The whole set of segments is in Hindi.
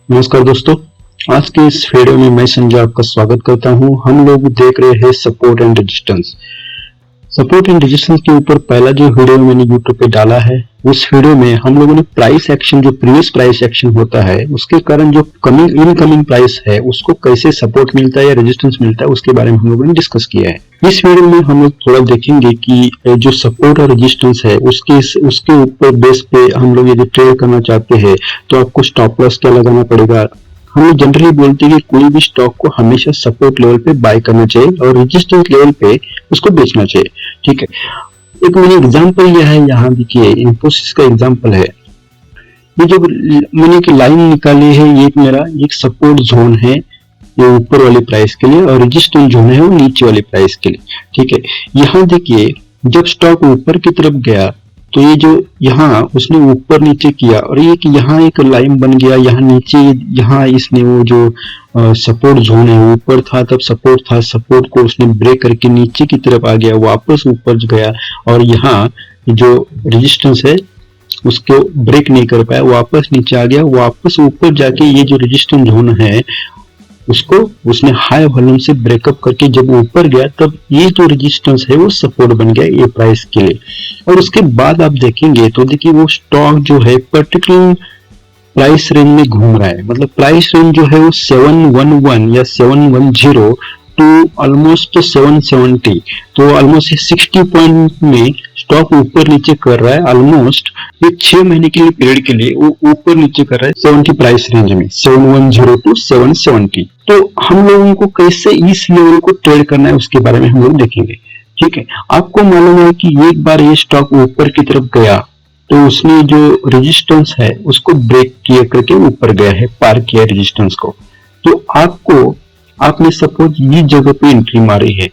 नमस्कार दोस्तों। आज के इस वीडियो में मैं संजय आपका स्वागत करता हूं। हम लोग देख रहे हैं support and resistance. Support and resistance के ऊपर पहला जो वीडियो मैंने यूट्यूब पे डाला है, उस वीडियो में हम लोगों ने प्राइस एक्शन, जो प्रीवियस प्राइस एक्शन होता है उसके कारण जो कमिंग इनकमिंग प्राइस है उसको कैसे सपोर्ट मिलता है या रेजिस्टेंस मिलता है उसके बारे में हम लोगों ने डिस्कस किया है। इस वीडियो में हम लोग थोड़ा देखेंगे कि जो सपोर्ट और रेजिस्टेंस है उसके ऊपर बेस पे हम लोग यदि ट्रेड करना चाहते हैं तो आपको स्टॉप लॉस क्या लगाना पड़ेगा। हम लोग जनरली बोलते हैं कि कोई भी स्टॉक को हमेशा सपोर्ट लेवल पे बाय करना चाहिए और रेजिस्टेंस लेवल पे उसको बेचना चाहिए। ठीक है, एक मैंने एग्जांपल लिया है, यहाँ देखिए इंफोसिस का एग्जांपल है। ये जो मैंने एक लाइन निकाली है, ये मेरा एक सपोर्ट जोन है, ये ऊपर वाली प्राइस के लिए, और रेजिस्टेंस जोन है वो नीचे वाली प्राइस के लिए। ठीक है, यहाँ देखिए जब स्टॉक ऊपर की तरफ गया तो ये जो यहाँ उसने ऊपर नीचे किया और ये कि यहाँ एक लाइन बन गया, यहाँ नीचे, यहाँ इसने वो जो सपोर्ट जोन है, ऊपर था तब सपोर्ट था, सपोर्ट को उसने ब्रेक करके नीचे की तरफ आ गया, वापस ऊपर गया, और यहाँ जो रेजिस्टेंस है उसको ब्रेक नहीं कर पाया, वापस नीचे आ गया, वापस ऊपर जाके ये जो रेजिस्टेंस जोन है उसको उसने हाई वॉल्यूम से ब्रेकअप करके जब ऊपर गया तब ये जो रेजिस्टेंस है वो सपोर्ट बन गया ये प्राइस के लिए। और उसके बाद आप देखेंगे तो देखिए वो स्टॉक जो है पर्टिकुलर प्राइस रेंज में घूम रहा है, मतलब प्राइस रेंज जो है वो 711 या 710 टू ऑलमोस्ट 770, तो ऑलमोस्ट 60 पॉइंट में स्टॉक ऊपर नीचे कर रहा है। ऑलमोस्ट ये 6 महीने के लिए पीरियड के लिए वो ऊपर नीचे कर रहा है 70 प्राइस रेंज में, 710 टू 770। तो हम लोगों को कैसे इस लेवल को ट्रेड करना है उसके बारे में हम लोग देखेंगे। ठीक है, आपको मालूम है कि एक बार ये स्टॉक ऊपर की तरफ गया तो उसने जो रेजिस्टेंस है उसको ब्रेक किया करके ऊपर गया है, पार किया रेजिस्टेंस को। तो आपने सपोज ये जगह पे एंट्री मारी है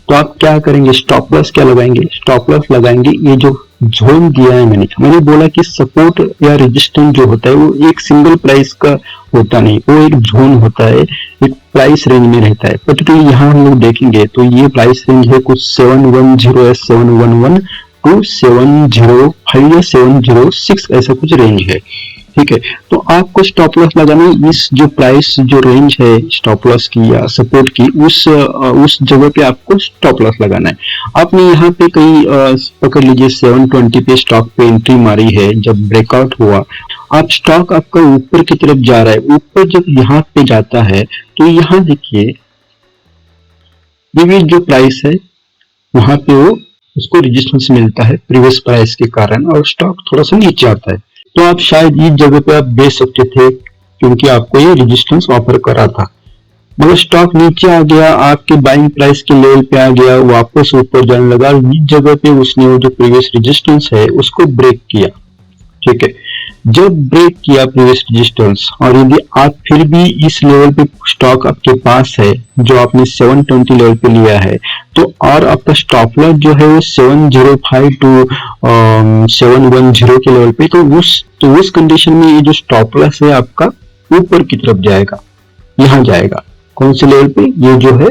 तो आप क्या करेंगे, स्टॉप लॉस क्या लगाएंगे? स्टॉप लॉस लगाएंगे ये जो जोन दिया है, मैंने बोला कि सपोर्ट या रेजिस्टेंस जो होता है वो एक सिंगल प्राइस का होता नहीं, वो एक जोन होता है, एक प्राइस रेंज में रहता है। पर्टिकुलरली यहाँ हम लोग देखेंगे तो ये प्राइस रेंज है कुछ 710 या 711 टू 705 या 706 ऐसा कुछ रेंज है। ठीक है, तो आपको स्टॉप लॉस लगाना है इस जो प्राइस जो रेंज है स्टॉप लॉस की या सपोर्ट की, उस जगह पे आपको स्टॉप लॉस लगाना है। आपने यहाँ पे कहीं पकड़ लीजिए 720 पे स्टॉक पे एंट्री मारी है, जब ब्रेकआउट हुआ, आप स्टॉक आपका ऊपर की तरफ जा रहा है, ऊपर जब यहाँ पे जाता है तो यहाँ देखिए ये जो प्राइस है वहां पे वो उसको रेजिस्टेंस मिलता है प्रीवियस प्राइस के कारण और स्टॉक थोड़ा सा नीचे आता है। तो आप शायद इस जगह पे आप बेच सकते थे क्योंकि आपको ये रेजिस्टेंस ऑफर करा था, मगर स्टॉक नीचे आ गया, आपके बाइंग प्राइस के लेवल पे आ गया, वापस ऊपर जाने लगा, इस जगह पे उसने वो जो प्रीवियस रेजिस्टेंस है उसको ब्रेक किया। ठीक है, जब ब्रेक किया प्रीवियस रेजिस्टेंस और यदि आप फिर भी इस लेवल पे स्टॉक आपके पास है जो आपने 720 लेवल पे लिया है, तो और आपका स्टॉप लॉस जो है वो 705 टू 710 के लेवल पे, तो उस कंडीशन में ये जो स्टॉप लॉस है आपका ऊपर की तरफ जाएगा, यहाँ जाएगा। कौन से लेवल पे? ये जो है,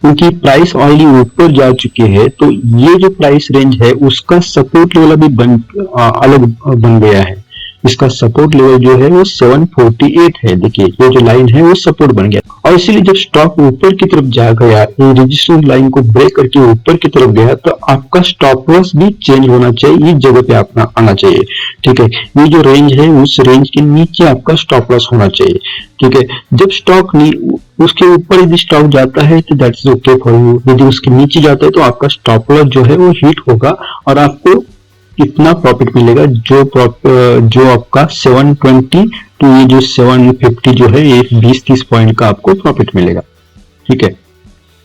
क्योंकि प्राइस ऑलरेडी ऊपर जा चुके हैं तो ये जो प्राइस रेंज है उसका सपोर्ट लेवल अभी अलग बन गया है। इसका सपोर्ट लेवल जो है वो 748 है। देखिए ये जो लाइन है वो सपोर्ट बन गया और इसीलिए जब स्टॉक ऊपर की तरफ जा गया, ये रेजिस्टेंस लाइन को ब्रेक करके ऊपर की तरफ गया, तो आपका स्टॉप लॉस भी चेंज होना चाहिए, इस जगह पे आपका आना चाहिए। ठीक है, ये जो रेंज है उस रेंज के नीचे आपका स्टॉप लॉस होना चाहिए। ठीक है, जब स्टॉक उसके ऊपर यदि स्टॉक जाता है तो दैट्स ओके फॉर यू, यदि उसके नीचे जाता है तो आपका स्टॉप लॉस जो है वो हिट होगा और आपको कितना प्रॉफिट मिलेगा, जो आपका 720 तो ये जो 750 जो है ये 20-30 पॉइंट का आपको प्रॉफिट मिलेगा। ठीक है,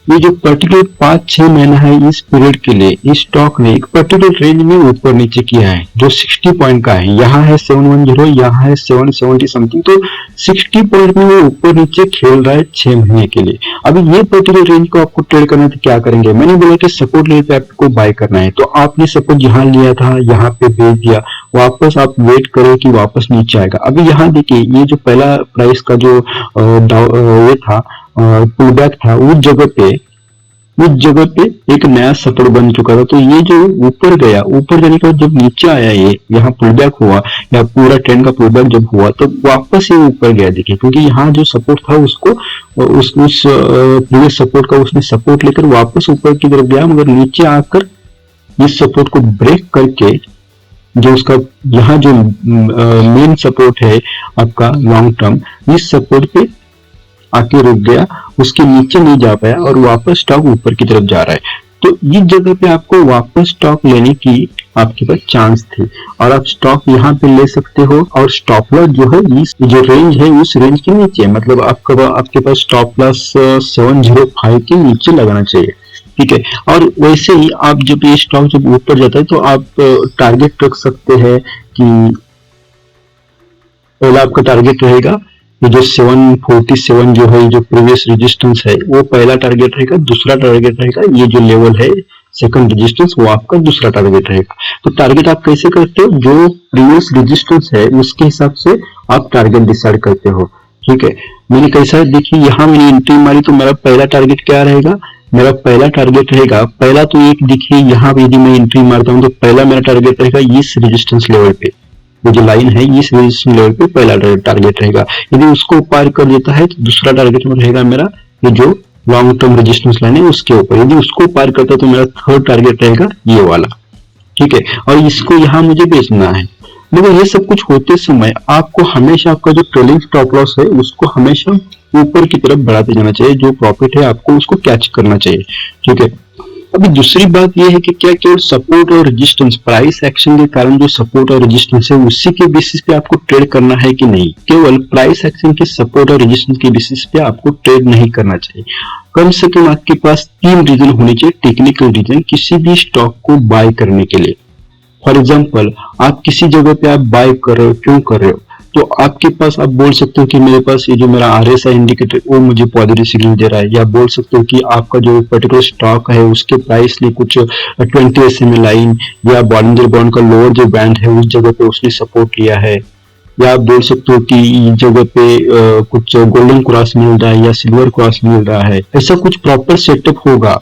ये जो पर्टिकुलर 5-6 महीना है इस पीरियड के लिए इस स्टॉक ने एक पर्टिकुलर रेंज में ऊपर नीचे किया है जो 60 पॉइंट का है, यहाँ है 710, यहाँ है 770 समथिंग, तो 60 पॉइंट में वो ऊपर नीचे खेल रहा है 6 महीने के लिए। अभी ये पर्टिकुलर रेंज को आपको ट्रेड करना है तो क्या करेंगे? मैंने बोला कि सपोर्ट लेवल पे आपको बाय करना है, तो आपने सपोर्ट यहाँ लिया था, यहाँ पे बेच दिया, वापस आप वेट करें कि वापस नीचे आएगा। अभी यहाँ देखिए ये जो पहला प्राइस का जो ये था पुल बैक था, उस जगह पे उस जगह पे एक नया सपोर्ट बन चुका था। तो ये जो ऊपर गया, ऊपर जाने के बाद जब नीचे आया, ये यहाँ पुल बैक हुआ या पूरा ट्रेंड का पुल बैक जब हुआ तो वापस ये ऊपर गया। देखिए, क्योंकि यहाँ जो सपोर्ट था उसको उस प्रीवियस सपोर्ट का उसने सपोर्ट लेकर वापस ऊपर की तरफ गया, मगर नीचे आकर इस सपोर्ट को ब्रेक करके जो उसका यहाँ जो मेन सपोर्ट है आपका लॉन्ग टर्म, इस सपोर्ट पे आके रुक गया, उसके नीचे नहीं जा पाया और वापस स्टॉक ऊपर की तरफ जा रहा है। तो इस जगह पे आपको वापस स्टॉक लेने की आपके पास चांस थी और आप स्टॉक यहाँ पे ले सकते हो। और स्टॉप लॉस जो है इस जो रेंज है उस रेंज के नीचे, मतलब आपके पास स्टॉप लॉस 705 के नीचे लगाना चाहिए, ठीक है। और वैसे ही आप जब ये स्टॉक जब ऊपर जाता है तो आप टारगेट रख सकते हैं कि पहला आपका टारगेट रहेगा ये जो 747 जो है, जो प्रीवियस रेजिस्टेंस है वो पहला टारगेट रहेगा। दूसरा टारगेट रहेगा ये जो लेवल है सेकंड रेजिस्टेंस, वो आपका दूसरा टारगेट रहेगा। तो टारगेट आप कैसे करते हो, जो प्रीवियस रेजिस्टेंस है उसके हिसाब से आप टारगेट डिसाइड करते हो, ठीक है। मैंने कैसा देखिए, यहाँ मैंने एंट्री मारी तो मेरा पहला टारगेट क्या रहेगा, मेरा पहला टारगेट रहेगा, पहला तो एक देखिए यहाँ पे यदि मैं एंट्री मारता हूँ तो पहला मेरा टारगेट रहेगा इस रेजिस्टेंस लेवल पे, वो जो लाइन है इस रेजिस्टेंस लेवल पे पहला टारगेट रहेगा। यदि उसको पार कर देता है तो दूसरा टारगेट में रहेगा मेरा ये जो लॉन्ग टर्म रेजिस्टेंस लाइन है उसके ऊपर। यदि उसको पार करता है तो मेरा थर्ड टारगेट रहेगा ये वाला, ठीक है। और इसको यहाँ मुझे बेचना है। मगर ये सब कुछ होते समय आपको हमेशा आपका जो ट्रेलिंग स्टॉप लॉस है उसको हमेशा ऊपर की तरफ बढ़ाते जाना चाहिए। जो प्रॉफिट है आपको उसको कैच करना चाहिए, ठीक है। अभी दूसरी बात यह है कि क्या केवल सपोर्ट और रेजिस्टेंस, प्राइस एक्शन के कारण जो सपोर्ट और रेजिस्टेंस है उसी के बेसिस पे आपको ट्रेड करना है कि नहीं। केवल प्राइस एक्शन के सपोर्ट और रेजिस्टेंस के बेसिस पे आपको ट्रेड नहीं करना चाहिए। कम से कम आपके पास 3 रीजन होने चाहिए, टेक्निकल रीजन, किसी भी स्टॉक को बाय करने के लिए। फॉर एग्जाम्पल, आप किसी जगह पे आप बाय कर रहे हो, क्यों कर रहे हो, तो आपके पास आप बोल सकते हो कि मेरे पास ये जो मेरा RSI इंडिकेटर वो मुझे पॉजिटिव सिग्नल दे रहा है, या बोल सकते हो कि आपका जो पर्टिकुलर स्टॉक है उसके प्राइस लिए कुछ 20 SMA लाइन या बॉलिंजर बॉन्ड का लोअर जो बैंड है उस जगह पे उसने सपोर्ट लिया है, या आप बोल सकते हो कि इस जगह पे कुछ गोल्डन क्रॉस मिल रहा है या सिल्वर क्रॉस मिल रहा है। ऐसा कुछ प्रॉपर सेटअप होगा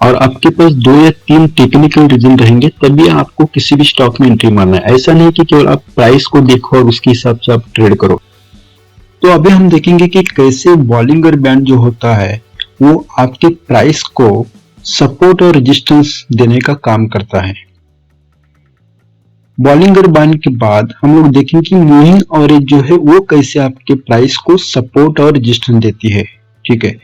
और आपके पास 2 या 3 टेक्निकल रीजन रहेंगे तभी आपको किसी भी स्टॉक में एंट्री मारना है। ऐसा नहीं कि केवल आप प्राइस को देखो और उसके हिसाब से आप ट्रेड करो। तो अभी हम देखेंगे कि कैसे बॉलिंगर बैंड जो होता है वो आपके प्राइस को सपोर्ट और रेजिस्टेंस देने का काम करता है। बॉलिंगर बैंड के बाद हम लोग देखेंगे कि मूविंग एवरेज जो है वो कैसे आपके प्राइस को सपोर्ट और रेजिस्टेंस देती है, ठीक है।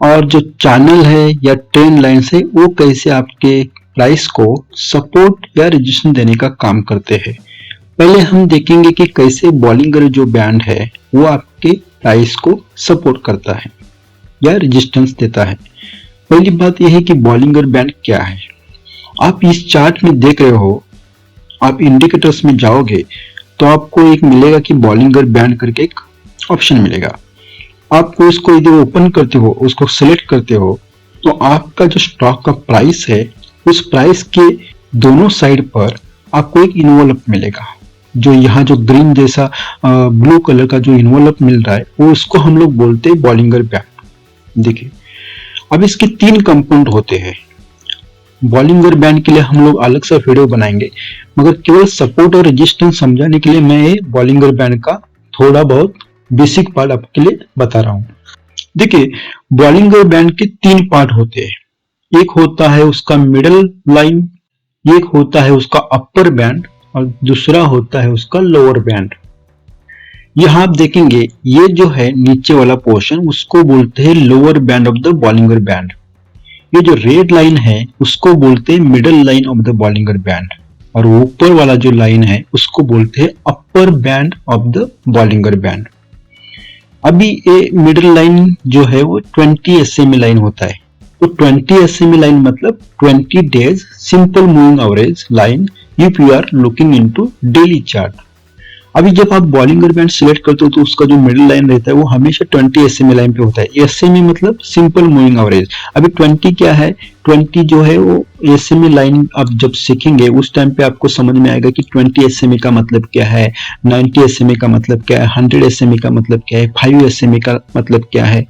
और जो चैनल है या ट्रेंड लाइन्स है वो कैसे आपके प्राइस को सपोर्ट या रेजिस्टेंस देने का काम करते हैं। पहले हम देखेंगे कि कैसे बॉलिंगर जो बैंड है वो आपके प्राइस को सपोर्ट करता है या रेजिस्टेंस देता है। पहली बात यह है कि बॉलिंगर बैंड क्या है। आप इस चार्ट में देख रहे हो, आप इंडिकेटर्स में जाओगे तो आपको एक मिलेगा कि बॉलिंगर बैंड करके एक ऑप्शन मिलेगा। आपको इसको यदि ओपन करते हो, उसको सिलेक्ट करते हो, तो आपका जो स्टॉक का प्राइस है उस प्राइस के दोनों साइड पर आपको एक इन्वॉल्व मिलेगा। जो यहाँ जो ग्रीन जैसा ब्लू कलर का जो इन्वॉल्व मिल रहा है वो उसको हम लोग बोलते हैं बॉलिंगर बैंड। देखिए, अब इसके 3 कंपोनेंट होते हैं। बॉलिंगर बैंड के लिए हम लोग अलग सा वीडियो बनाएंगे, मगर केवल सपोर्ट और रेजिस्टेंस समझाने के लिए मैं ये बॉलिंगर बैंड का थोड़ा बहुत बेसिक पार्ट आपके लिए बता रहा हूं। देखिए, बॉलिंगर बैंड के 3 पार्ट होते हैं। एक होता है उसका मिडल लाइन, एक होता है उसका अपर बैंड और दूसरा होता है उसका लोअर बैंड। यहां आप देखेंगे ये जो है नीचे वाला पोर्शन उसको बोलते हैं lower band of the Bollinger band. ये जो रेड लाइन है उसको बोलते हैं middle line of the Bollinger band, और ऊपर वाला जो लाइन है उसको बोलते हैं upper band of the Bollinger band. अभी ये मिडिल लाइन जो है वो 20 SMA लाइन होता है। तो 20 SMA लाइन मतलब 20 days simple moving average line if you are looking into daily chart. अभी जब आप बॉलिंगर बैंड सिलेक्ट करते हो तो उसका जो मिडिल लाइन रहता है वो हमेशा 20 SMA लाइन पे होता है। SMA मतलब सिंपल मूविंग एवरेज। अभी 20 क्या है, 20 जो है वो SMA लाइन आप जब सीखेंगे उस टाइम पे आपको समझ में आएगा कि 20 SMA का मतलब क्या है, 90 SMA का मतलब क्या है, 100 SMA का मतलब क्या है, 5 SMA का मतलब क्या है।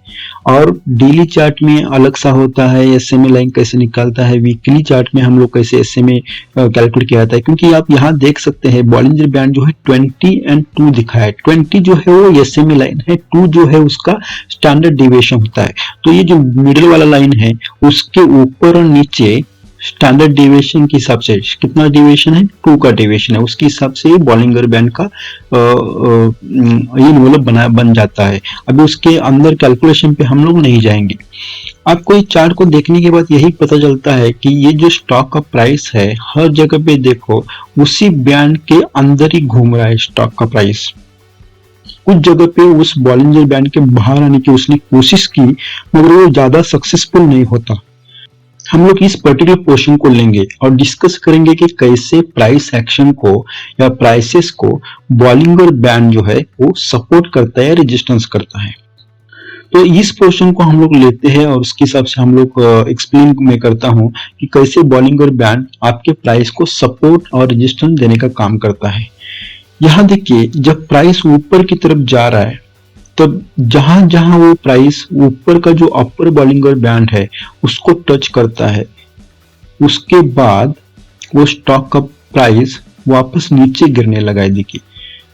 और डेली चार्ट में अलग सा होता है SMA लाइन कैसे निकालता है, वीकली चार्ट में हम लोग कैसे SMA कैलकुलेट किया जाता है। क्योंकि आप यहाँ देख सकते हैं बॉलिंजर बैंड जो है 20 एंड 2 दिखा है। 20 जो है वो SMA लाइन है, 2 जो है उसका स्टैंडर्ड डिविएशन होता है। तो ये जो मिडिल वाला लाइन है उसके ऊपर और नीचे स्टैंडर्ड डिविएशन के हिसाब से कितना डिविएशन है, 2 का डिविएशन है, उसके हिसाब से बॉलिंगर बैंड का ये मतलब बन जाता है। अभी उसके अंदर कैलकुलेशन पे हम लोग नहीं जाएंगे। आपको इस चार्ट को देखने के बाद यही पता चलता है कि ये जो स्टॉक का प्राइस है हर जगह पे देखो उसी बैंड के अंदर ही घूम रहा है स्टॉक का प्राइस। कुछ जगह पे उस बॉलिंजर बैंड के बाहर आने की उसने कोशिश की मगर वो ज्यादा सक्सेसफुल नहीं होता। हम लोग इस पर्टिकुलर पोर्शन को लेंगे और डिस्कस करेंगे कि कैसे प्राइस एक्शन को या प्राइसेस को बॉलिंगर बैंड जो है वो सपोर्ट करता है या रेजिस्टेंस करता है। तो इस पोर्शन को हम लोग लेते हैं और उसके हिसाब से हम लोग एक्सप्लेन मैं करता हूं कि कैसे बॉलिंगर बैंड आपके प्राइस को सपोर्ट और रेजिस्टेंस देने का काम करता है। यहाँ देखिए जब प्राइस ऊपर की तरफ जा रहा है तब जहां जहां वो प्राइस ऊपर का जो अपर बॉलिंगर बैंड है उसको टच करता है उसके बाद वो स्टॉक का प्राइस वापस नीचे गिरने लगा है। देखिए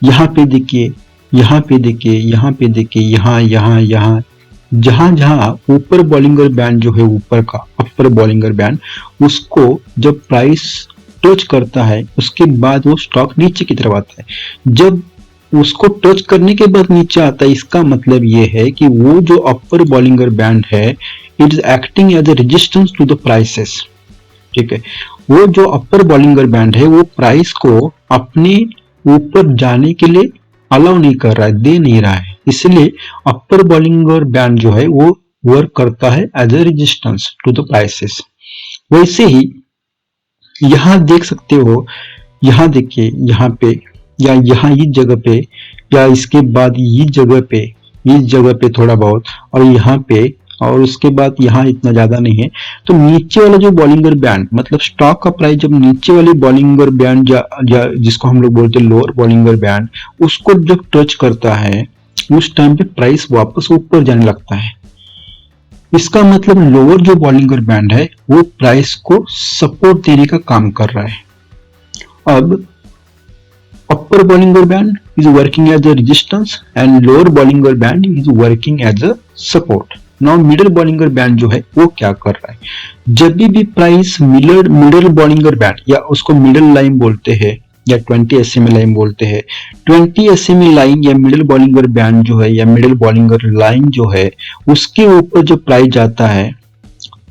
यहाँ पे देखिए, यहाँ पे देखिए, यहाँ पे देखिए, यहाँ यहाँ यहाँ जहां जहां ऊपर बॉलिंगर बैंड जो है ऊपर का अपर बॉलिंगर बैंड उसको जब प्राइस टच करता है उसके बाद वो स्टॉक नीचे की तरफ आता है। जब उसको टच करने के बाद नीचे आता है इसका मतलब ये है कि वो जो अपर बॉलिंगर बैंड है it is acting as a resistance to the prices. ठीक है, वो जो अपर बॉलिंगर बैंड है वो प्राइस को अपने ऊपर जाने के लिए अलाउ नहीं कर रहा है, दे नहीं रहा है, इसलिए अपर बॉलिंगर बैंड जो है वो वर्क करता है as a resistance to the prices. वैसे ही यहां देख सकते हो, यहां देखिए, यहाँ पे या यहाँ इस जगह पे या इसके बाद इस जगह पे थोड़ा बहुत और यहाँ पे और उसके बाद यहाँ इतना ज्यादा नहीं है। तो नीचे वाला जो बॉलिंगर बैंड मतलब स्टॉक का प्राइस जब नीचे वाले बॉलिंगर बैंड या जिसको हम लोग बोलते हैं लोअर बॉलिंगर बैंड उसको जब टच करता है उस टाइम पे प्राइस वापस ऊपर जाने लगता है। इसका मतलब लोअर जो बॉलिंगर बैंड है वो प्राइस को सपोर्ट देने का काम कर रहा है। अब upper bollinger band is working as a resistance and lower bollinger band is working as a support. Now middle bollinger band जो है वो क्या कर रहा है, जब भी प्राइस मिडल बॉलिंगर बैंड या उसको मिडल लाइन बोलते हैं या 20 SMA लाइन बोलते हैं, 20 SMA लाइन या मिडल बॉलिंगर बैंड जो है या मिडल बॉलिंगर लाइन जो है उसके ऊपर जो प्राइस जाता है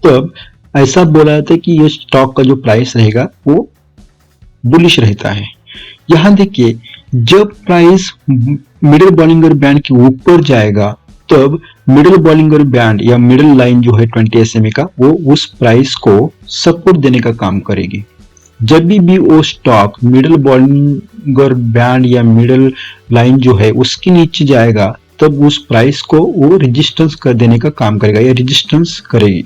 तब ऐसा बोला जाता है कि ये स्टॉक का जो प्राइस रहेगा वो बुलिश रहता है। यहाँ देखिए जब प्राइस मिडिल बॉलिंगर बैंड के ऊपर जाएगा तब मिडिल बॉलिंगर बैंड या मिडिल लाइन जो है 20 SMA का वो उस प्राइस को सपोर्ट देने का काम करेगी। जब भी वो स्टॉक मिडिल बॉलिंगर बैंड या मिडिल लाइन जो है उसके नीचे जाएगा तब उस प्राइस को वो रेजिस्टेंस कर देने का काम करेगा या रेजिस्टेंस करेगी।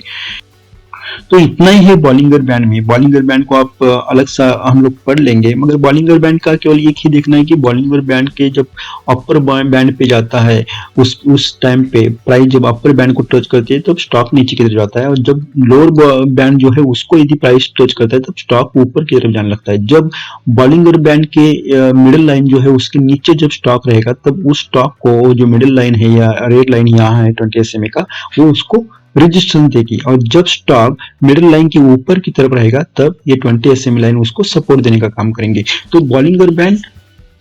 तो इतना ही है बॉलिंगर बैंड में। बॉलिंगर बैंड को आप अलग सा हम लोग पढ़ लेंगे मगर बॉलिंगर बैंड का केवल एक ही देखना है कि बॉलिंगर बैंड के जब अपर बैंड पे जाता है उस टाइम पे प्राइस जब अपर बैंड को टच करती है तब स्टॉक नीचे की तरफ जाता है और जब लोअर बैंड जो है उसको यदि प्राइस टच करता है तब स्टॉक ऊपर की तरफ जाने लगता है। जब बॉलिंगर बैंड के मिडिल लाइन जो है उसके नीचे जब स्टॉक रहेगा तब उस स्टॉक को जो मिडिल लाइन है या रेड लाइन यहाँ है 20 SMA का वो उसको रेजिस्टेंस देगी और जब स्टॉक मिडिल लाइन के ऊपर की तरफ रहेगा तब ये 20 SMA लाइन उसको सपोर्ट देने का काम करेंगे। तो Bollinger band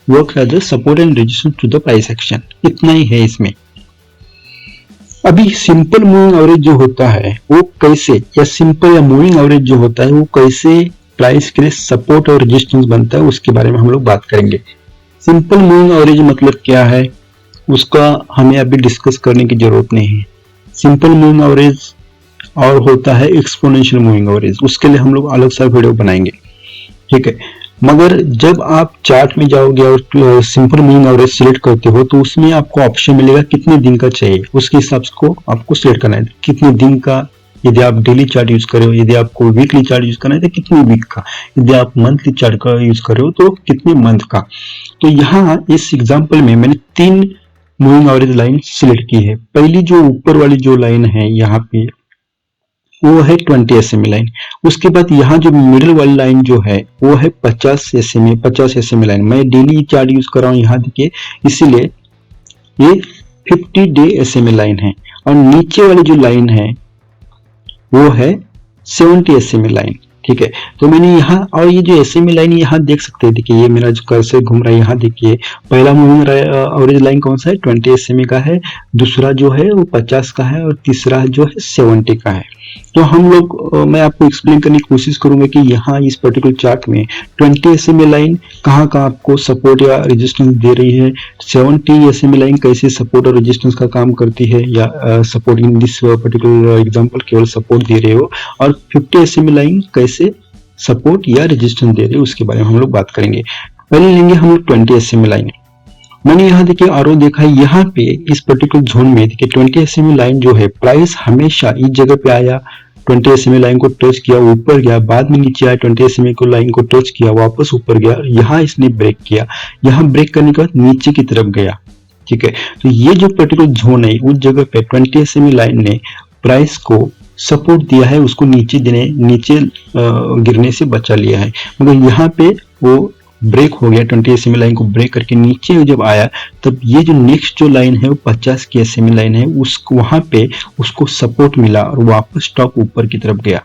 work as a support and resistance to the price action. इतना ही है इसमें। अभी सिंपल मूविंग एवरेज जो होता है वो कैसे या सिंपल या मूविंग एवरेज जो होता है वो कैसे प्राइस के लिए सपोर्ट और रेजिस्टेंस बनता है उसके बारे में हम लोग बात करेंगे। सिंपल मूविंग एवरेज मतलब क्या है उसका हमें अभी डिस्कस करने की जरूरत नहीं है। सिंपल मूविंग एवरेज और होता है एक्सपोनेंशियल मूविंग एवरेज, उसके लिए हम लोग अलग सा वीडियो बनाएंगे। ठीक है, मगर जब आप चार्ट में जाओगे और सिंपल मूविंग एवरेज सिलेक्ट करते हो तो उसमें आपको ऑप्शन मिलेगा कितने दिन का चाहिए, उसके हिसाब से आपको सिलेक्ट करना है कितने दिन का यदि आप डेली चार्ट यूज कर रहे हो, यदि आपको वीकली चार्ट यूज करना है तो कितने वीक का, यदि आप मंथली चार्ट का यूज कर रहे हो तो कितने मंथ का। तो यहाँ इस एग्जांपल में मैंने 3 मूविंग एवरेज लाइन सिलेक्ट की है। पहली जो ऊपर वाली जो लाइन है यहाँ पे वो है 20 SMA लाइन। उसके बाद यहाँ जो मिडिल वाली लाइन जो है वो है 50 SMA लाइन। मैं डेली चार्ट यूज कर रहा हूँ यहाँ देखिए, इसीलिए ये 50 डे SMA लाइन है। और नीचे वाली जो लाइन है वो है 70 SMA लाइन। ठीक है, तो मैंने यहाँ, और ये जो SMA लाइन यहाँ देख सकते हैं, देखिए ये मेरा जो कर्सर घूम रहा है यहाँ देखिए, पहला मूविंग एवरेज लाइन कौन सा है, 20 SMA का है, दूसरा जो है वो 50 का है, और तीसरा जो है 70 का है। तो हम लोग मैं आपको एक्सप्लेन करने की कोशिश करूंगा कि यहाँ इस पर्टिकुलर चार्ट में 20 SMA लाइन कहाँ कहाँ आपको सपोर्ट या रेजिस्टेंस दे रही है, 70 SMA लाइन कैसे सपोर्ट और रेजिस्टेंस का काम करती है, या support in this particular example केवल सपोर्ट दे रहे हो, और 50 SMA लाइन कैसे सपोर्ट या रेजिस्टेंस दे रहे हो, उसके बारे में हम लोग बात करेंगे। पहले लेंगे हम लोग 20 SMA लाइन। मैंने यहाँ देखिए आरो देखा है, यहाँ पे इस पर्टिकुलर जोन में देखिए 20 SMA लाइन जो है, प्राइस हमेशा इस जगह पे आया, 20 SMA लाइन को टच किया, ऊपर गया, बाद में नीचे आया, 20 SMA को लाइन को टच किया, वापस ऊपर गया, यहाँ इसने ब्रेक किया, यहाँ ब्रेक करने के बाद नीचे की तरफ गया। ठीक है, तो ये जो पर्टिकुलर जोन है उस जगह पे 20 SMA लाइन ने प्राइस को सपोर्ट दिया है, उसको नीचे गिरने से बचा लिया है। मगर यहाँ पे वो ब्रेक हो गया, 20 SMA लाइन को ब्रेक करके नीचे जब आया, तब ये जो नेक्स्ट जो लाइन है वो 50 की SMA लाइन है, उसको वहां पे उसको सपोर्ट मिला और वापस स्टॉक ऊपर की तरफ गया।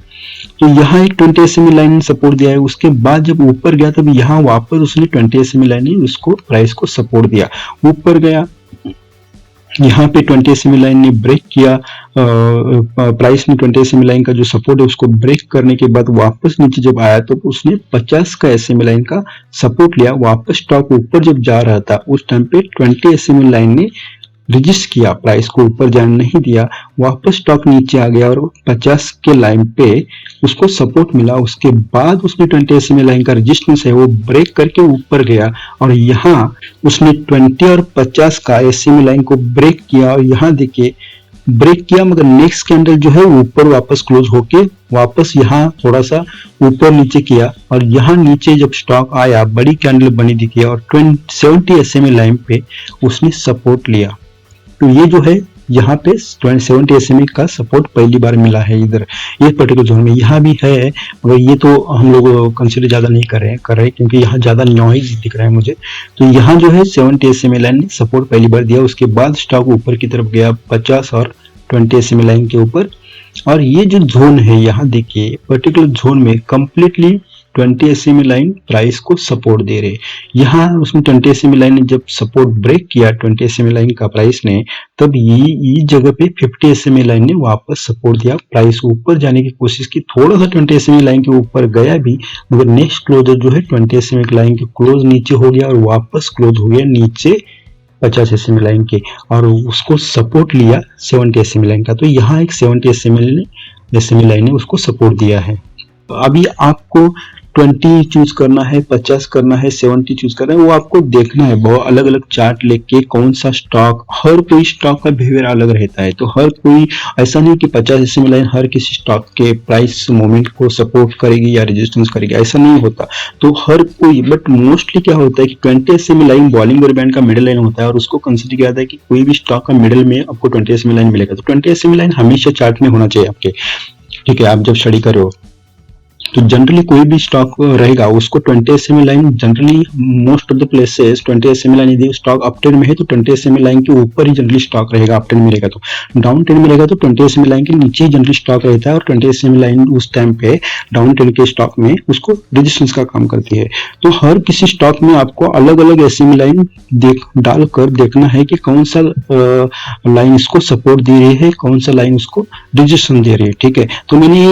तो यहाँ एक 20 SMA लाइन ने सपोर्ट दिया है, उसके बाद जब ऊपर गया तब यहाँ वापस उसने 20 SMA लाइन ने उसको प्राइस को सपोर्ट दिया, ऊपर गया, यहाँ पे 20 SMA लाइन ने ब्रेक किया, प्राइस ने 20 SMA लाइन का जो सपोर्ट है उसको ब्रेक करने के बाद वापस नीचे जब आया तो उसने 50 का SMA लाइन का सपोर्ट लिया, वापस स्टॉक ऊपर जब जा रहा था उस टाइम पे 20 SMA लाइन ने रजिस्ट किया, प्राइस को ऊपर जाने नहीं दिया, वापस स्टॉक नीचे आ गया और 50 के लाइन पे उसको सपोर्ट मिला। उसके बाद उसने 20 SMA लाइन का रेजिस्टेंस है वो ब्रेक करके ऊपर गया, और यहाँ उसने 20 और 50 का SMA लाइन को ब्रेक किया, और यहाँ देखिए ब्रेक किया, मगर नेक्स्ट कैंडल जो है ऊपर वापस क्लोज होके वापस यहाँ थोड़ा सा ऊपर नीचे किया, और यहाँ नीचे जब स्टॉक आया बड़ी कैंडल बनी दिखी और 70 SMA लाइन पे उसने सपोर्ट लिया। तो ये जो है यहाँ पे 70 SMA का सपोर्ट पहली बार मिला है इधर ये पर्टिकुलर जोन में। यहाँ भी है मगर ये तो हम लोग कंसिडर ज्यादा नहीं कर रहे क्योंकि यहाँ ज्यादा नॉइज दिख रहा है मुझे। तो यहाँ जो है 70 SMA लाइन ने सपोर्ट पहली बार दिया, उसके बाद स्टॉक ऊपर की तरफ गया 50 और 20 SMA लाइन के ऊपर। और ये जो जोन है यहाँ देखिए पर्टिकुलर जोन में कंप्लीटली 20 SMA लाइन प्राइस को सपोर्ट दे रहे। यहाँ उसमें 20 SMA लाइन ने जब सपोर्ट ब्रेक किया 20 SMA लाइन का प्राइस ने, तब ये जगह पे 50 SMA लाइन ने वापस सपोर्ट दिया, प्राइस ऊपर जाने की कोशिश की, थोड़ा सा 20 SMA लाइन के ऊपर गया भी, मगर नेक्स्ट क्लोजर जो है 20 SMA लाइन के क्लोज नीचे हो गया और वापस क्लोज हो गया नीचे 50 SMA लाइन के, और उसको सपोर्ट लिया 70 SMA लाइन का। तो यहाँ एक 70 SMA लाइन ने उसको सपोर्ट दिया है। तो अभी आपको 20 चूज करना है, 50 करना है, 70 चूज करना है, वो आपको देखना है। बहुत अलग अलग चार्ट लेके कौन सा स्टॉक, हर कोई स्टॉक का बिहेवियर अलग रहता है। तो हर कोई ऐसा नहीं कि 50 SMA लाइन हर किसी स्टॉक के प्राइस मूवमेंट को सपोर्ट करेगी या रेजिस्टेंस करेगी, ऐसा नहीं होता। तो हर कोई, बट मोस्टली क्या होता है कि 20 SMA लाइन बॉलिंगर बैंड का मिडिल लाइन होता है, और उसको कंसिडर किया जाता है कि कोई भी स्टॉक का मिडिल में आपको 20 SMA लाइन मिलेगा। तो 20 SMA लाइन हमेशा चार्ट में होना चाहिए आपके, ठीक है। आप जब स्टडी कर रहे हो तो जनरली कोई भी स्टॉक रहेगा उसको 20 SMA line, generally most of the places 20 SMA line, यदि स्टॉक अप ट्रेंड में है तो 20 SMA लाइन के ऊपर ही जनरली स्टॉक रहेगा, अप ट्रेंड में रहेगा। तो डाउन ट्रेंड में रहेगा तो 20 SMA लाइन के नीचे ही जनरली स्टॉक रहता है, और 20 SMA लाइन उस टाइम पे डाउन ट्रेंड के स्टॉक में उसको रेजिस्टेंस का काम करती है। तो हर किसी स्टॉक में आपको अलग अलग SMA लाइन डालकर देखना है कि कौन सा लाइन इसको सपोर्ट दे रही है, कौन सा लाइन उसको रेजिस्टेंस दे रही है, ठीक है। तो मैंने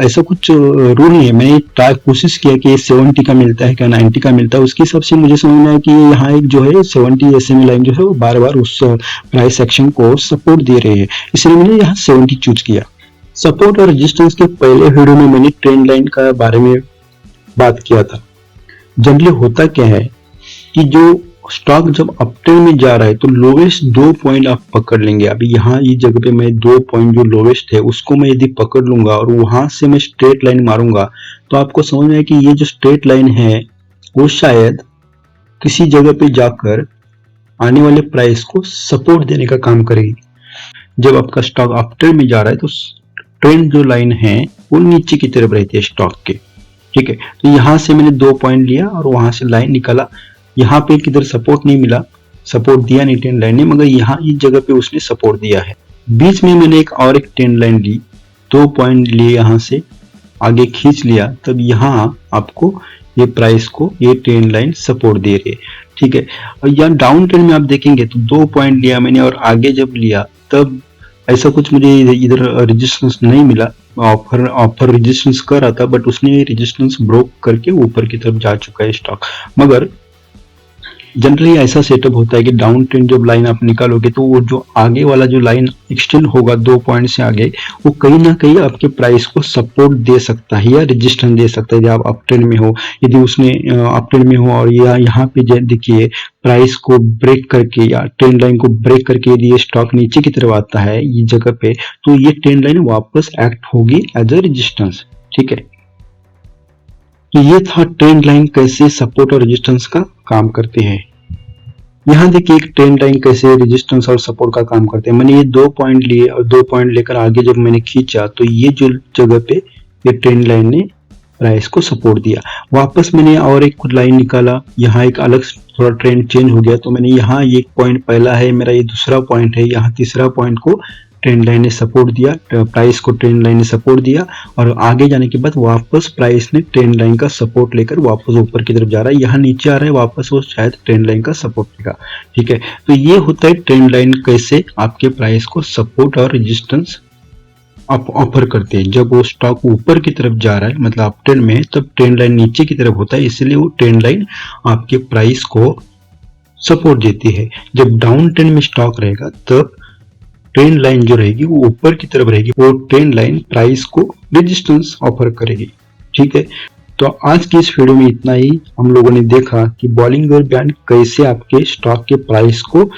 ऐसा कुछ रूल नहीं है, मैंने कोशिश किया कि 70 का मिलता है क्या 90 का मिलता है, उसके हिसाब से मुझे समझ में आया कि यहाँ एक जो है 70 SMA लाइन जो है वो बार बार उस प्राइस एक्शन को सपोर्ट दे रही है, इसलिए मैंने यहाँ 70 चूज किया। सपोर्ट और रेजिस्टेंस के पहले वीडियो में मैंने ट्रेंड लाइन का बारे में बात किया था। जनरली होता क्या है कि जो स्टॉक जब अपट्रेंड में जा रहा है तो लोवेस्ट 2 पॉइंट आप पकड़ लेंगे। अभी यहाँ ये जगह पे मैं 2 पॉइंट जो लोवेस्ट है उसको मैं यदि पकड़ लूंगा और वहां से मैं स्ट्रेट लाइन मारूंगा तो आपको समझ में आए कि ये जो स्ट्रेट लाइन है वो शायद किसी जगह पे जाकर आने वाले प्राइस को सपोर्ट देने का काम करेगी। जब आपका स्टॉक अपट्रेंड में जा रहा है तो ट्रेंड जो लाइन है वो नीचे की तरफ रहती है स्टॉक के, ठीक है। तो यहाँ से मैंने 2 पॉइंट लिया और वहां से लाइन निकाला, यहाँ पे किधर सपोर्ट नहीं मिला, सपोर्ट दिया नहीं ट्रेंड लाइन ने, मगर यहाँ इस जगह पे उसने सपोर्ट दिया है। बीच में मैंने एक ट्रेंड लाइन ली, 2 पॉइंट लिए, यहाँ से आगे खींच लिया, तब यहाँ आपको ये प्राइस को ये ट्रेंड लाइन सपोर्ट दे रही है, ठीक है। और यहाँ डाउन ट्रेंड में आप देखेंगे तो 2 पॉइंट लिया मैंने और आगे जब लिया तब ऐसा कुछ मुझे इधर रेजिस्टेंस नहीं मिला। ऑफर रेजिस्टेंस कर रहा था बट उसने रेजिस्टेंस ब्रोक करके ऊपर की तरफ जा चुका है स्टॉक। मगर जनरली ऐसा सेटअप होता है कि डाउन ट्रेंड जब लाइन आप निकालोगे तो वो जो आगे वाला जो लाइन एक्सटेंड होगा 2 पॉइंट से आगे, वो कहीं ना कहीं आपके प्राइस को सपोर्ट दे सकता है या रेजिस्टेंस दे सकता है। यदि आप अप ट्रेंड में हो, यदि उसने अप ट्रेंड में हो और यहाँ पे देखिए प्राइस को ब्रेक करके या ट्रेंड लाइन को ब्रेक करके यदि ये स्टॉक नीचे की तरफ आता है ये जगह पे, तो ये ट्रेंड लाइन वापस एक्ट होगी एज ए रेजिस्टेंस, ठीक है। तो ये था ट्रेंड लाइन कैसे सपोर्ट और रेजिस्टेंस का काम करते हैं। यहाँ देखिए एक ट्रेंड लाइन कैसे रेजिस्टेंस और सपोर्ट का काम करते हैं। मैंने ये 2 पॉइंट लिए और 2 पॉइंट लेकर आगे जब मैंने खींचा तो ये जो जगह पे ये ट्रेंड लाइन ने प्राइस को सपोर्ट दिया। वापस मैंने और एक लाइन निकाला, यहाँ एक अलग थोड़ा ट्रेंड चेंज हो गया तो मैंने यहाँ एक पॉइंट पहला है मेरा, ये दूसरा पॉइंट है, यहाँ तीसरा पॉइंट को ट्रेंड लाइन ने सपोर्ट दिया, प्राइस को ट्रेंड लाइन ने सपोर्ट दिया और आगे जाने के बाद वापस प्राइस ने ट्रेंड लाइन का सपोर्ट लेकर वापस ऊपर की तरफ जा रहा है। यहाँ नीचे आ रहा है, वापस वो शायद ट्रेंड लाइन का सपोर्ट लेगा, ठीक है। तो ये होता है ट्रेंड लाइन कैसे आपके प्राइस को सपोर्ट और रेजिस्टेंस ऑफर करते हैं। जब वो स्टॉक ऊपर की तरफ जा रहा है मतलब अप ट्रेंड में, तब ट्रेंड लाइन नीचे की तरफ होता है, इसलिए वो ट्रेंड लाइन आपके प्राइस को सपोर्ट देती है। जब डाउन ट्रेंड में स्टॉक रहेगा तब ट्रेंड लाइन जो रहेगी वो ऊपर की तरफ रहेगी, वो ट्रेंड लाइन प्राइस को रेजिस्टेंस ऑफर करेगी, ठीक है। तो आज की इस वीडियो में इतना ही। हम लोगों ने देखा कि बॉलिंगर बैंड कैसे आपके स्टॉक के प्राइस को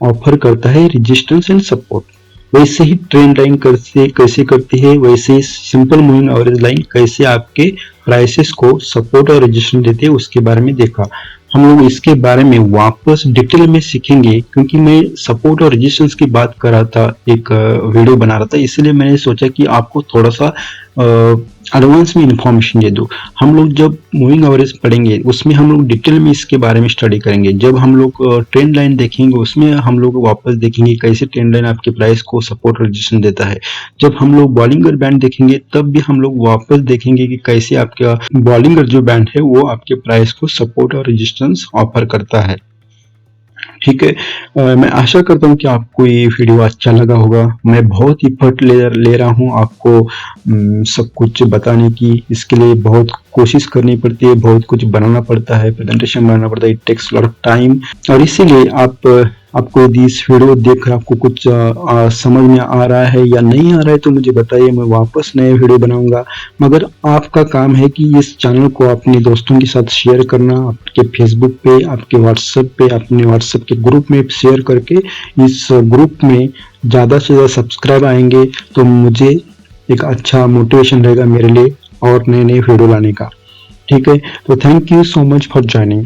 ऑफर करता है रेजिस्टेंस एंड सपोर्ट। वैसे ही ट्रेंड लाइन कैसे करती है, वैसे ही सिंपल मूविंग एवरेज लाइन कैसे आपके प्राइसेस को सपोर्ट और रेजिस्टेंस देते हैं उसके बारे में देखा। हम लोग इसके बारे में वापस डिटेल में सीखेंगे, क्योंकि मैं सपोर्ट और रेजिस्टेंस की बात कर रहा था, एक वीडियो बना रहा था, इसलिए मैंने सोचा कि आपको थोड़ा सा एडवांस में इंफॉर्मेशन दे दूं। हम लोग जब मूविंग एवरेज पढ़ेंगे उसमें हम लोग डिटेल में इसके बारे में स्टडी करेंगे। जब हम लोग ट्रेंड लाइन देखेंगे उसमें हम लोग वापस देखेंगे कैसे ट्रेंड लाइन आपके प्राइस को सपोर्ट और रेजिस्टेंस देता है। जब हम लोग बॉलिंगर बैंड देखेंगे तब भी हम लोग वापस देखेंगे कि कैसे आपका बॉलिंगर जो बैंड है वो आपके प्राइस को सपोर्ट और रेजिस्टेंस ऑफर करता है, ठीक है। मैं आशा करता हूँ कि आपको ये वीडियो अच्छा लगा होगा। मैं बहुत इफर्ट ले रहा हूँ आपको सब कुछ बताने की, इसके लिए बहुत कोशिश करनी पड़ती है, बहुत कुछ बनाना पड़ता है, प्रेजेंटेशन बनाना पड़ता है, it takes lot of time. और इसीलिए आपको यदि इस वीडियो देखकर आपको कुछ समझ में आ रहा है या नहीं आ रहा है तो मुझे बताइए, मैं वापस नए वीडियो बनाऊंगा। मगर आपका काम है कि इस चैनल को अपने दोस्तों के साथ शेयर करना, आपके फेसबुक पे, आपके व्हाट्सएप पे, अपने व्हाट्सएप के ग्रुप में शेयर करके इस ग्रुप में ज़्यादा से ज़्यादा सब्सक्राइब आएंगे तो मुझे एक अच्छा मोटिवेशन रहेगा मेरे लिए और नए वीडियो लाने का, ठीक है। तो thank you so much for joining.